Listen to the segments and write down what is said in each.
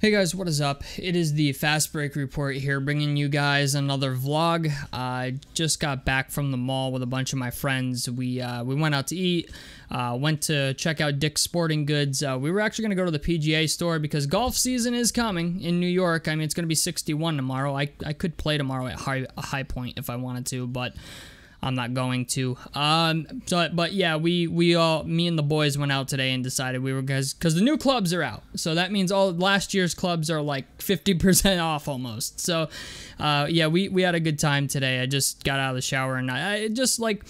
Hey guys, what is up? It is the Fast Break Report here, bringing you guys another vlog. I just got back from the mall with a bunch of my friends. We went out to eat, went to check out Dick's Sporting Goods. We were actually going to go to the PGA store because golf season is coming in New York. I mean, it's going to be 61 tomorrow. I could play tomorrow at High Point if I wanted to, but I'm not going to. But yeah, we all, me and the boys went out today and decided we were because the new clubs are out. So that means all last year's clubs are like 50% off almost. So yeah, we had a good time today. I just got out of the shower and I just like,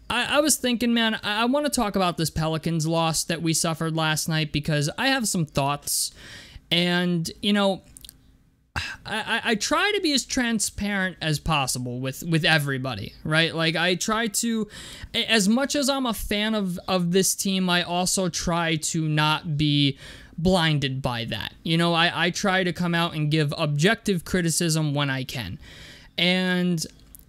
I was thinking, man, I want to talk about this Pelicans loss that we suffered last night because I have some thoughts. And, you know, I try to be as transparent as possible with everybody, right? Like, I try to, as much as I'm a fan of this team, I also try to not be blinded by that. You know, I try to come out and give objective criticism when I can. And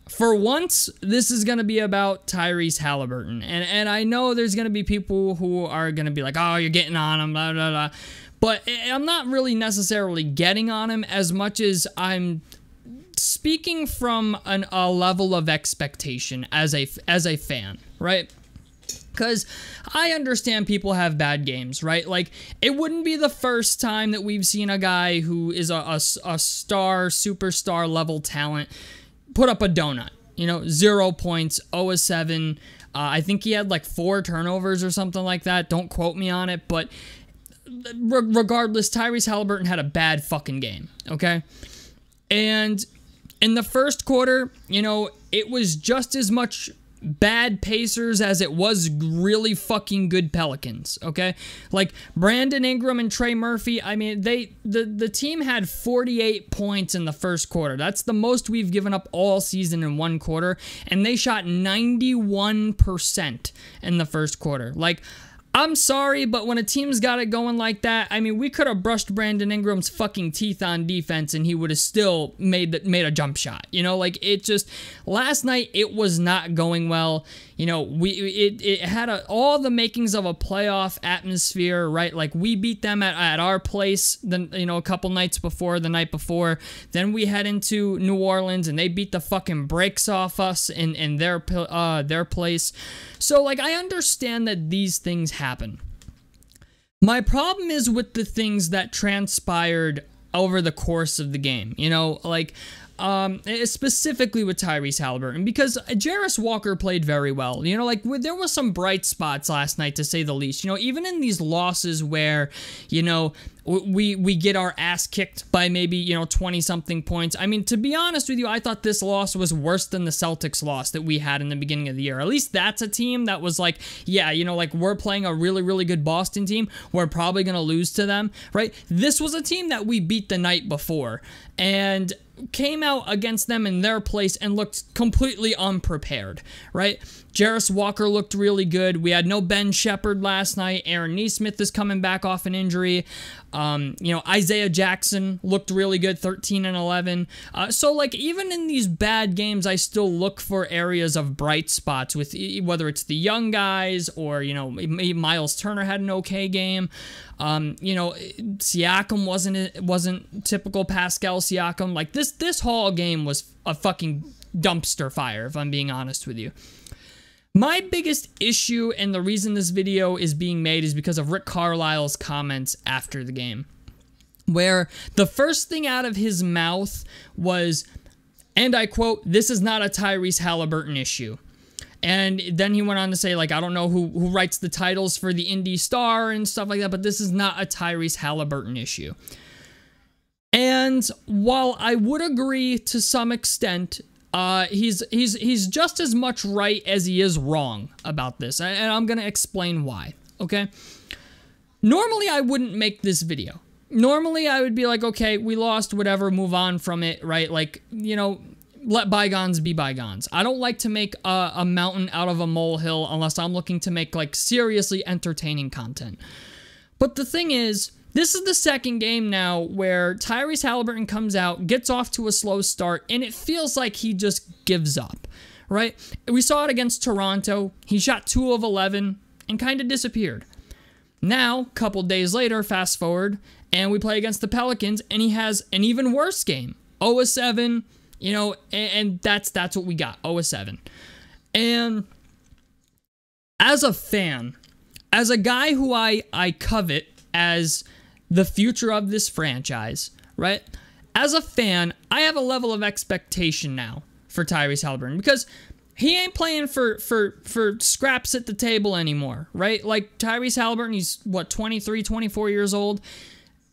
for once, this is going to be about Tyrese Haliburton. And I know there's going to be people who are going to be like, oh, you're getting on him, blah, blah, blah. But I'm not really necessarily getting on him as much as I'm speaking from a level of expectation as a fan, right? Because I understand people have bad games, right? Like, it wouldn't be the first time that we've seen a guy who is a star, superstar level talent put up a donut. You know, 0 points, 0 of 7. I think he had like 4 turnovers or something like that. Don't quote me on it, but regardless, Tyrese Haliburton had a bad fucking game, okay? And in the first quarter, you know, it was just as much bad Pacers as it was really fucking good Pelicans, okay? Like, Brandon Ingram and Trey Murphy, I mean, the team had 48 points in the first quarter. That's the most we've given up all season in one quarter, and they shot 91% in the first quarter. Like, I'm sorry, but when a team's got it going like that, I mean, we could have brushed Brandon Ingram's fucking teeth on defense and he would have still made a jump shot. You know, like, it just, last night, it was not going well. You know, it had all the makings of a playoff atmosphere, right? Like, we beat them at our place, you know, a couple nights before, the night before. Then we head into New Orleans and they beat the fucking brakes off us in their place. So, like, I understand that these things happen. My problem is with the things that transpired over the course of the game, you know, like, specifically with Tyrese Haliburton, because Tyrese Walker played very well. You know, like, there was some bright spots last night, to say the least. You know, even in these losses where, you know, we get our ass kicked by maybe, you know, 20-something points. I mean, to be honest with you, I thought this loss was worse than the Celtics loss that we had in the beginning of the year. At least that's a team that was like, yeah, you know, like, we're playing a really, really good Boston team. We're probably going to lose to them, right? This was a team that we beat the night before and came out against them in their place and looked completely unprepared, right? Tyrese Walker looked really good. We had no Ben Shepherd last night. Aaron Nesmith is coming back off an injury. You know, Isaiah Jackson looked really good, 13 and 11. So, like, even in these bad games, I still look for areas of bright spots with whether it's the young guys or, you know, Miles Turner had an okay game. You know, Siakam wasn't typical Pascal Siakam. Like, this whole game was a fucking dumpster fire, if I'm being honest with you. My biggest issue, and the reason this video is being made, is because of Rick Carlisle's comments after the game, where the first thing out of his mouth was, and I quote, "This is not a Tyrese Haliburton issue." And then he went on to say, like, I don't know who writes the titles for the Indy Star and stuff like that, but this is not a Tyrese Haliburton issue. And while I would agree to some extent, he's just as much right as he is wrong about this, and I'm gonna explain why, okay? Normally, I wouldn't make this video. Normally, I would be like, okay, we lost, whatever, move on from it, right? Like, you know, let bygones be bygones. I don't like to make a mountain out of a molehill unless I'm looking to make, like, seriously entertaining content. But the thing is, this is the second game now where Tyrese Haliburton comes out, gets off to a slow start, and it feels like he just gives up, right? We saw it against Toronto. He shot 2 of 11 and kind of disappeared. Now, a couple days later, fast forward, and we play against the Pelicans, and he has an even worse game. 0-7, you know, and that's what we got, 0-7. And as a fan, as a guy who I covet as the future of this franchise, right? As a fan, I have a level of expectation now for Tyrese Haliburton because he ain't playing for scraps at the table anymore, right? Like Tyrese Haliburton, he's what, 23, 24 years old,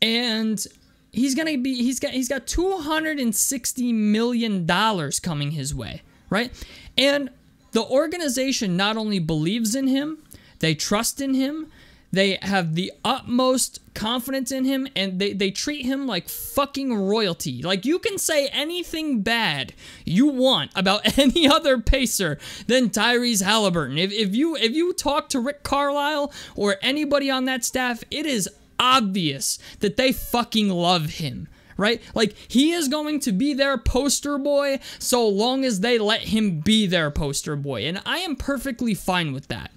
and he's got $260 million coming his way, right? And the organization not only believes in him, they trust in him, they have the utmost confidence in him, and they treat him like fucking royalty. Like, you can say anything bad you want about any other Pacer than Tyrese Haliburton. If you talk to Rick Carlisle or anybody on that staff, it is obvious that they fucking love him, right? Like, he is going to be their poster boy so long as they let him be their poster boy, and I am perfectly fine with that.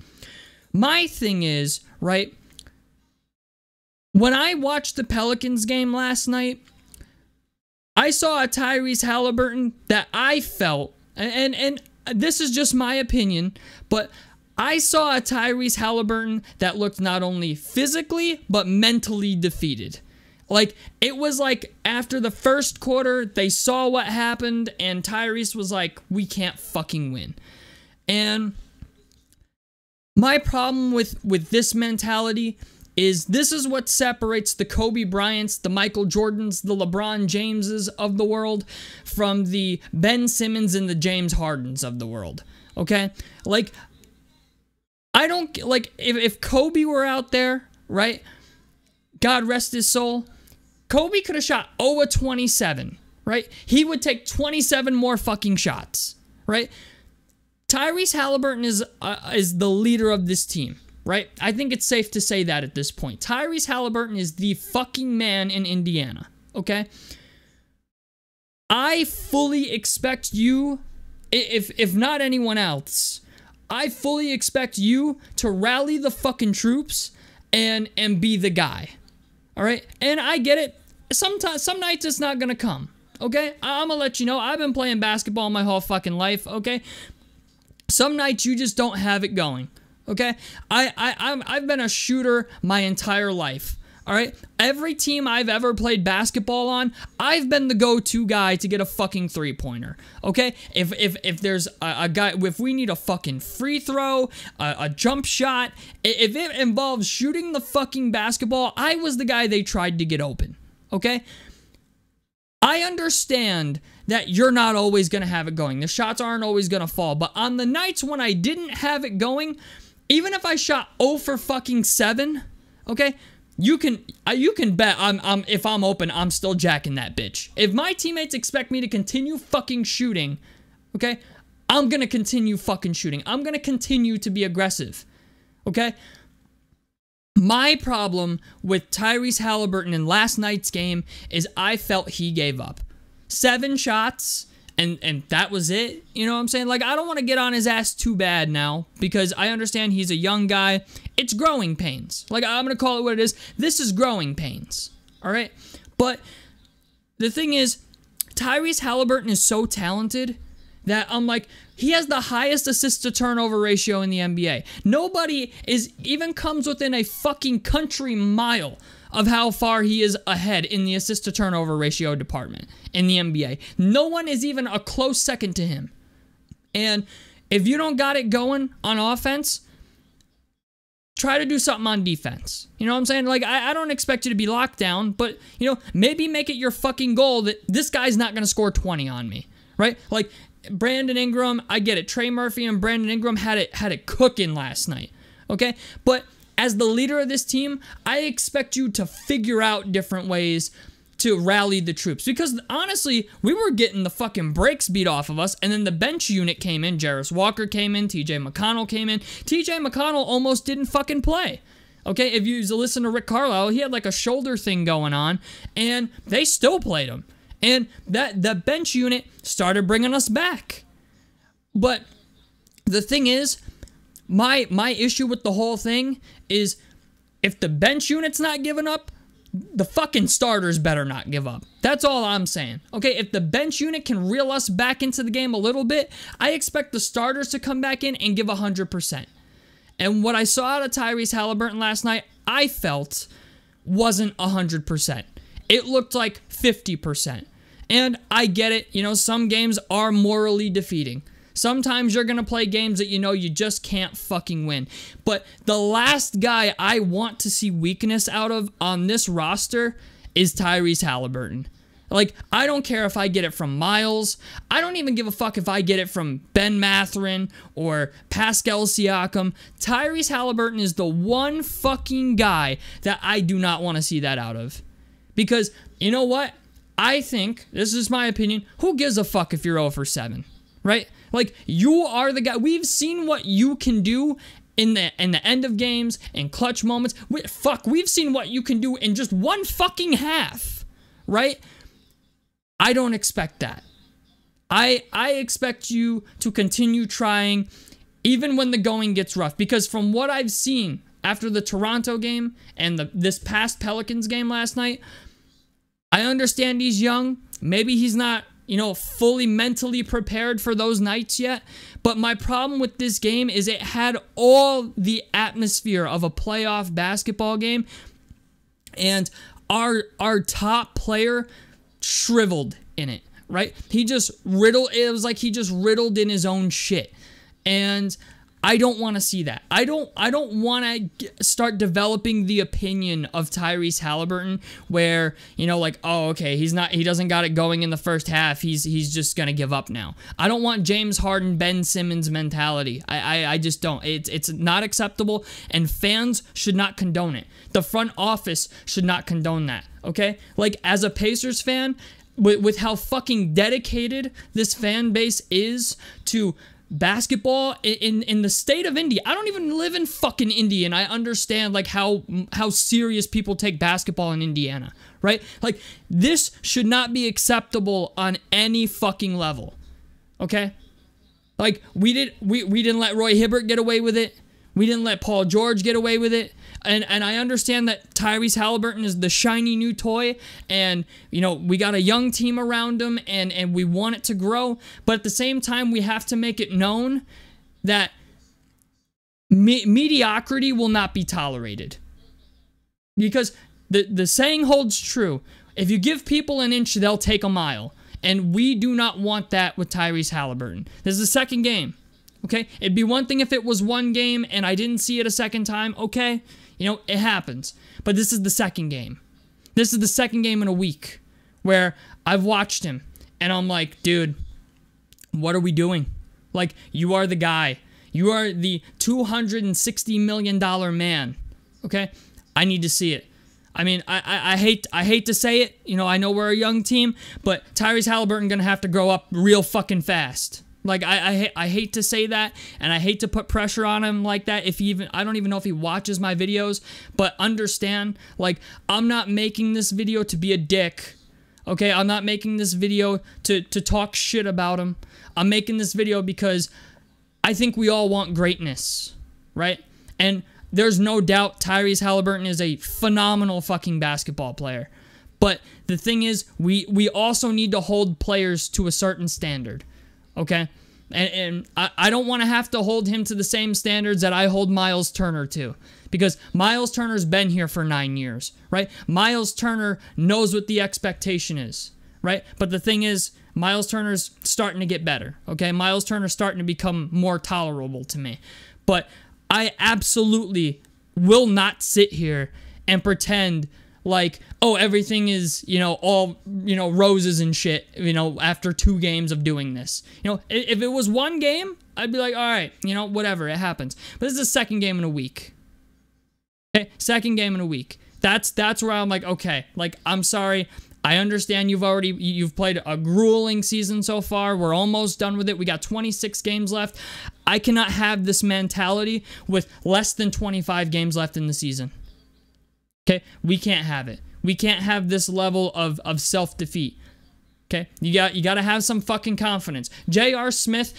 My thing is, right, when I watched the Pelicans game last night, I saw a Tyrese Haliburton that I felt, and this is just my opinion, but I saw a Tyrese Haliburton that looked not only physically, but mentally defeated. Like, it was like after the first quarter, they saw what happened, and Tyrese was like, we can't fucking win. And my problem with this mentality is this is what separates the Kobe Bryants, the Michael Jordans, the LeBron Jameses of the world from the Ben Simmons and the James Hardens of the world, okay? Like, I don't, like, if Kobe were out there, right, God rest his soul, Kobe could have shot 0-27, right? He would take 27 more fucking shots, right? Tyrese Haliburton is the leader of this team, right? I think it's safe to say that at this point. Tyrese Haliburton is the fucking man in Indiana, okay? I fully expect you, if not anyone else, I fully expect you to rally the fucking troops and be the guy, all right? And I get it. Sometimes, some nights it's not gonna come, okay? I'm gonna let you know. I've been playing basketball my whole fucking life, okay? Some nights you just don't have it going, okay? I've been a shooter my entire life, all right? Every team I've ever played basketball on, I've been the go-to guy to get a fucking three-pointer, okay? If there's a guy, if we need a fucking free throw, a jump shot, if it involves shooting the fucking basketball, I was the guy they tried to get open, okay? I understand that you're not always going to have it going. The shots aren't always going to fall. But on the nights when I didn't have it going, even if I shot 0 for fucking 7, okay, you can bet if I'm open, I'm still jacking that bitch. If my teammates expect me to continue fucking shooting, okay, I'm going to continue fucking shooting. I'm going to continue to be aggressive, okay? My problem with Tyrese Haliburton in last night's game is I felt he gave up. 7 shots, and that was it. You know what I'm saying? Like, I don't want to get on his ass too bad now, because I understand he's a young guy. It's growing pains. Like, I'm going to call it what it is. This is growing pains, all right? But the thing is, Tyrese Haliburton is so talented that I'm like, he has the highest assist-to-turnover ratio in the NBA. Nobody even comes within a fucking country mile of how far he is ahead in the assist-to-turnover ratio department in the NBA. No one is even a close second to him. And if you don't got it going on offense, try to do something on defense. You know what I'm saying? Like, I don't expect you to be locked down, but, you know, maybe make it your fucking goal that this guy's not going to score 20 on me, right? Like, Brandon Ingram, I get it. Trey Murphy and Brandon Ingram had it cooking last night, okay? But as the leader of this team, I expect you to figure out different ways to rally the troops. Because, honestly, we were getting the fucking brakes beat off of us, and then the bench unit came in. Jarris Walker came in. TJ McConnell came in. TJ McConnell almost didn't fucking play. Okay, if you listen to Rick Carlisle, he had like a shoulder thing going on, and they still played him. And the bench unit started bringing us back. But the thing is, my issue with the whole thing is if the bench unit's not giving up, the fucking starters better not give up. That's all I'm saying. Okay, if the bench unit can reel us back into the game a little bit, I expect the starters to come back in and give 100%. And what I saw out of Tyrese Haliburton last night, I felt wasn't 100%. It looked like 50%. And I get it, you know, some games are morally defeating. Sometimes you're going to play games that you know you just can't fucking win. But the last guy I want to see weakness out of on this roster is Tyrese Haliburton. Like, I don't care if I get it from Miles. I don't even give a fuck if I get it from Ben Mathurin or Pascal Siakam. Tyrese Haliburton is the one fucking guy that I do not want to see that out of. Because, you know what? I think, this is my opinion, who gives a fuck if you're 0 for 7, right? Like, you are the guy. We've seen what you can do in the end of games and clutch moments. We've seen what you can do in just one fucking half, right? I don't expect that. I expect you to continue trying even when the going gets rough. Because from what I've seen after the Toronto game and this past Pelicans game last night, I understand he's young. Maybe he's not, you know, fully mentally prepared for those nights yet. But my problem with this game is it had all the atmosphere of a playoff basketball game. And our top player shriveled in it, right? It was like he just riddled in his own shit. And I don't want to see that. I don't want to start developing the opinion of Tyrese Haliburton where, you know, like, oh, okay, he doesn't got it going in the first half. He's just going to give up now. I don't want James Harden, Ben Simmons mentality. I just don't. It's not acceptable, and fans should not condone it. The front office should not condone that, okay? Like, as a Pacers fan, with how fucking dedicated this fan base is to basketball in the state of India. I don't even live in fucking India, and I understand like how serious people take basketball in Indiana, right? Like, this should not be acceptable on any fucking level. Okay? Like, we didn't let Roy Hibbert get away with it. We didn't let Paul George get away with it. And I understand that Tyrese Haliburton is the shiny new toy, and, you know, we got a young team around him, and we want it to grow. But at the same time, we have to make it known that mediocrity will not be tolerated. Because the saying holds true. If you give people an inch, they'll take a mile. And we do not want that with Tyrese Haliburton. This is the second game. Okay? It'd be one thing if it was one game and I didn't see it a second time. Okay? You know, it happens. But this is the second game. This is the second game in a week where I've watched him and I'm like, dude, what are we doing? Like, you are the guy. You are the $260 million man. Okay? I need to see it. I mean, I hate to say it. You know, I know we're a young team, but Tyrese Haliburton gonna have to grow up real fucking fast. Like, I hate to say that, and I hate to put pressure on him like that. I don't even know if he watches my videos, but understand, like, I'm not making this video to be a dick, okay? I'm not making this video to talk shit about him. I'm making this video because I think we all want greatness, right? And there's no doubt Tyrese Haliburton is a phenomenal fucking basketball player. But the thing is, we also need to hold players to a certain standard. Okay? And I don't want to have to hold him to the same standards that I hold Miles Turner to. Because Miles Turner's been here for 9 years, right? Miles Turner knows what the expectation is, right? But the thing is, Miles Turner's starting to get better, okay? Miles Turner's starting to become more tolerable to me. But I absolutely will not sit here and pretend like, oh, everything is, you know, all, you know, roses and shit, you know, after 2 games of doing this. You know, if it was 1 game, I'd be like, all right, you know, whatever, it happens. But this is the second game in a week. Okay? Second game in a week. That's where I'm like, okay, like, I'm sorry. I understand you've played a grueling season so far. We're almost done with it. We got 26 games left. I cannot have this mentality with less than 25 games left in the season. Okay, we can't have it. We can't have this level of self-defeat. Okay, you got to have some fucking confidence. J.R. Smith,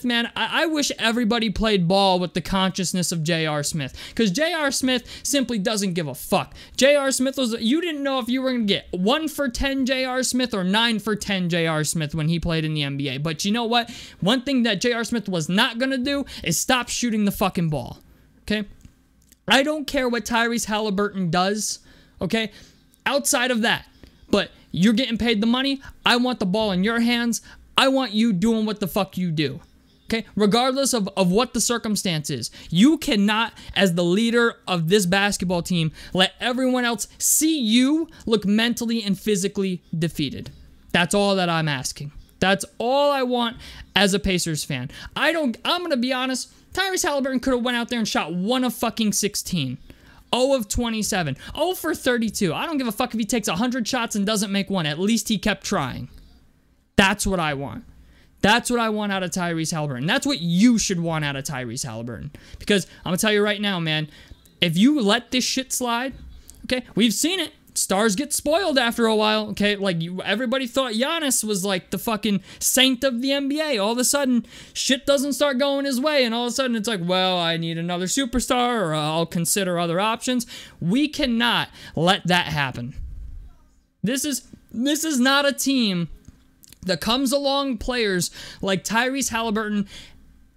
man, I wish everybody played ball with the consciousness of J.R. Smith, because J.R. Smith simply doesn't give a fuck. J.R. Smith you didn't know if you were going to get 1 for 10 J.R. Smith or 9 for 10 J.R. Smith when he played in the NBA. But you know what? One thing that J.R. Smith was not going to do is stop shooting the fucking ball. Okay? I don't care what Tyrese Haliburton does, okay? Outside of that, but you're getting paid the money. I want the ball in your hands. I want you doing what the fuck you do. Okay? Regardless of what the circumstance is. You cannot, as the leader of this basketball team, let everyone else see you look mentally and physically defeated. That's all that I'm asking. That's all I want as a Pacers fan. I'm going to be honest. Tyrese Haliburton could have went out there and shot 1 of fucking 16. 0 of 27. 0 for 32. I don't give a fuck if he takes 100 shots and doesn't make one. At least he kept trying. That's what I want. That's what I want out of Tyrese Haliburton. That's what you should want out of Tyrese Haliburton. Because I'm going to tell you right now, man, if you let this shit slide, okay, we've seen it. Stars get spoiled after a while, okay? Like, everybody thought Giannis was like the fucking saint of the NBA. All of a sudden, shit doesn't start going his way, and all of a sudden it's like, well, I need another superstar, or I'll consider other options. We cannot let that happen. This is not a team that comes along players like Tyrese Haliburton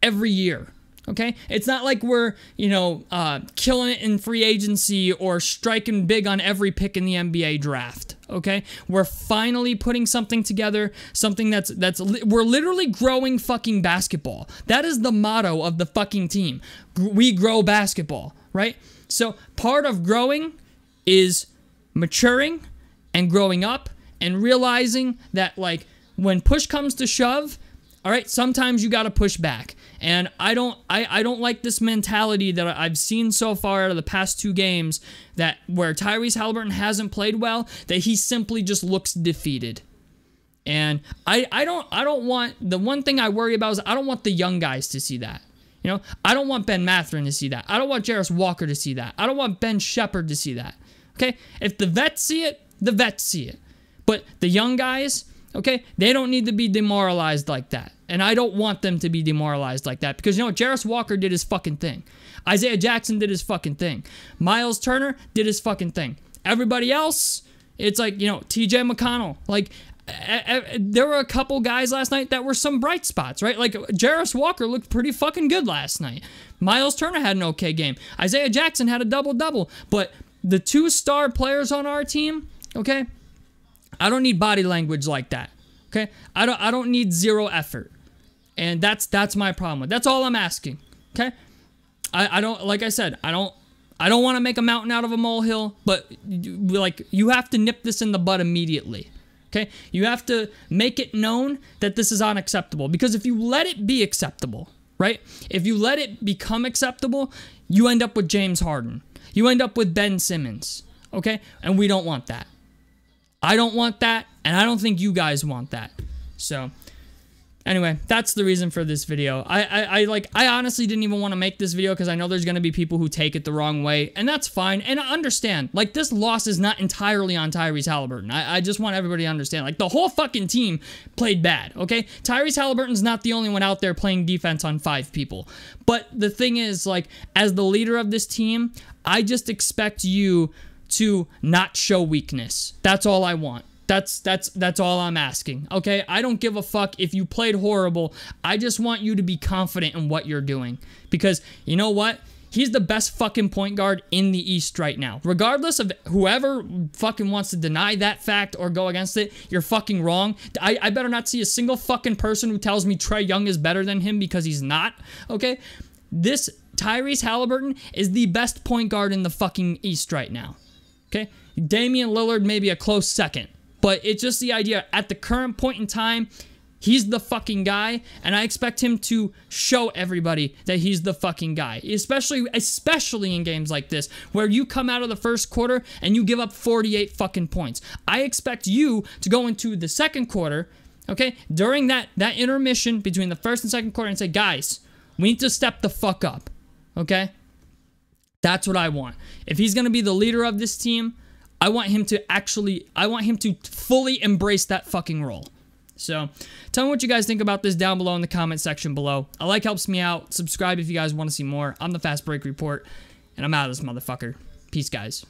every year. Okay? It's not like we're, killing it in free agency or striking big on every pick in the NBA draft. Okay? We're finally putting something together, something we're literally growing fucking basketball. That is the motto of the fucking team. We grow basketball, right? So part of growing is maturing and growing up and realizing that, like, when push comes to shove, all right, sometimes you got to push back. And I don't like this mentality that I've seen so far out of the past 2 games, that where Tyrese Haliburton hasn't played well, that he simply just looks defeated. And I don't want, the one thing I worry about is I don't want the young guys to see that. I don't want Ben Mathurin to see that. I don't want Jarris Walker to see that. I don't want Ben Shepherd to see that. Okay? If the vets see it, the vets see it. But the young guys, okay, they don't need to be demoralized like that. And I don't want them to be demoralized like that. Because, Jarris Walker did his fucking thing. Isaiah Jackson did his fucking thing. Miles Turner did his fucking thing. Everybody else, it's like, TJ McConnell. Like, there were a couple guys last night that were some bright spots, right? Like, Jarris Walker looked pretty fucking good last night. Miles Turner had an okay game. Isaiah Jackson had a double-double. But the 2 star players on our team, okay, I don't need body language like that. Okay? I don't need 0 effort. And that's my problem. That's all I'm asking. Okay? I don't, like I said, I don't want to make a mountain out of a molehill, but you have to nip this in the bud immediately. Okay? You have to make it known that this is unacceptable, because if you let it be acceptable, right? If you let it become acceptable, you end up with James Harden. You end up with Ben Simmons. Okay? And we don't want that. I don't want that, and I don't think you guys want that. So, anyway, that's the reason for this video. I honestly didn't even want to make this video because I know there's going to be people who take it the wrong way, and that's fine. And I understand, like, this loss is not entirely on Tyrese Haliburton. I just want everybody to understand, like, the whole fucking team played bad, okay? Tyrese Haliburton's not the only one out there playing defense on 5 people. But the thing is, like, as the leader of this team, I just expect you to not show weakness. That's all I want. That's all I'm asking. Okay? I don't give a fuck if you played horrible. I just want you to be confident in what you're doing. Because you know what? He's the best fucking point guard in the East right now. Regardless of whoever fucking wants to deny that fact or go against it, you're fucking wrong. I better not see a single fucking person who tells me Trae Young is better than him, because he's not. Okay? This Tyrese Haliburton is the best point guard in the fucking East right now. Okay? Damian Lillard may be a close second. But it's just the idea, at the current point in time, he's the fucking guy, and I expect him to show everybody that he's the fucking guy. Especially in games like this, where you come out of the first quarter and you give up 48 fucking points. I expect you to go into the second quarter, okay, during that intermission between the first and second quarter, and say, guys, we need to step the fuck up, okay? That's what I want. If he's going to be the leader of this team, I want him to fully embrace that fucking role. So, tell me what you guys think about this down below in the comment section below. A like helps me out. Subscribe if you guys want to see more. I'm the Fast Break Report, and I'm out of this motherfucker. Peace, guys.